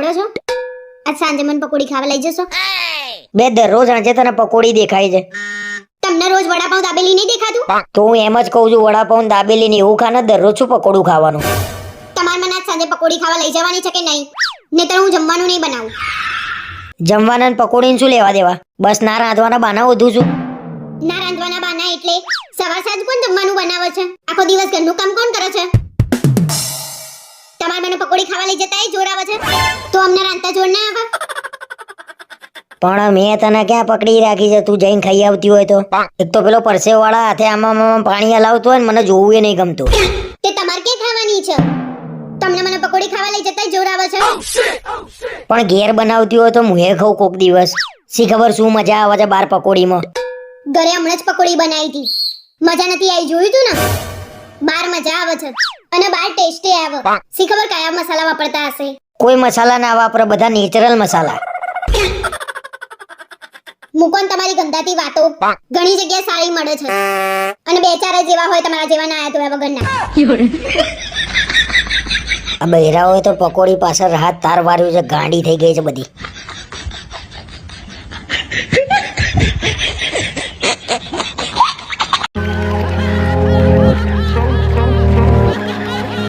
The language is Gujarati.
સાંભળો છો? આજ સાંજે મને પકોડી ખાવા લઈ જશો? બે દરરોજ સાંજે તને પકોડી દેખાય છે. તમને રોજ વડાપાઉં દાબેલી નહીં દેખાતું? તો હું એમ જ કહું છું, વડાપાઉં દાબેલી ને એવું ખાને દરરોજ શું પકોડું ખાવાનું? તમારે મને આજ સાંજે પકોડી ખાવા લઈ જવાની છે કે નહીં? નહીંતર હું જમવાનું નહીં બનાવું. જમવાના ને પકોડીને શું લેવા દેવા? બસ ના રાંધવાના બાના વધુ છું. ના રાંધવાના બાના એટલે સવાર સાંજ કોણ જમવાનું બનાવે છે? આખો દિવસ ઘરનું કામ કોણ કરે છે? તમારે મને પકોડી ખાવા લઈ જતા જોર આવે છે, તો અમને રાંધતા જોર ના આવે? પણ મેં તને ક્યાં પકડી રાખી છે? તું જઈને ખાઈ આવતી હોય તો. એક તો પેલો પરસેવ વાળા હાથે આમાં પાણી હલાવતો હોય ને મને જોવું નહીં ગમતું. તે તમારે ક્યાં ખાવાની છે? તમને મને પકોડી ખાવા લઈ જતા જોર આવે છે? પણ ઘેર બનાવતી હોય તો હું એ ખાઉં કોક દિવસ. શી ખબર શું મજા આવે છે બાર પકોડીમાં. ઘરે હમણાં જ પકોડી બનાવી હતી, મજા નથી આવી. જોયું તું ને? બાર મજા આવે છે અને બાર ટેસ્ટી આવે. શી ખબર કયા મસાલા વાપરતા હશે? કોઈ મસાલા ના વાપરે, બધા નેચરલ મસાલા. મુકોન તમારી ગંદાતી વાતો. ઘણી જગ્યાએ સારી મળે છે અને બે ચાર જ એવા હોય તમારા જેવા ના આયા તો વગરના. આ બહેરા હોય તો પકોડી પાછળ હાથ તાર વાર્યું છે, ગાંડી થઈ ગઈ છે બધી.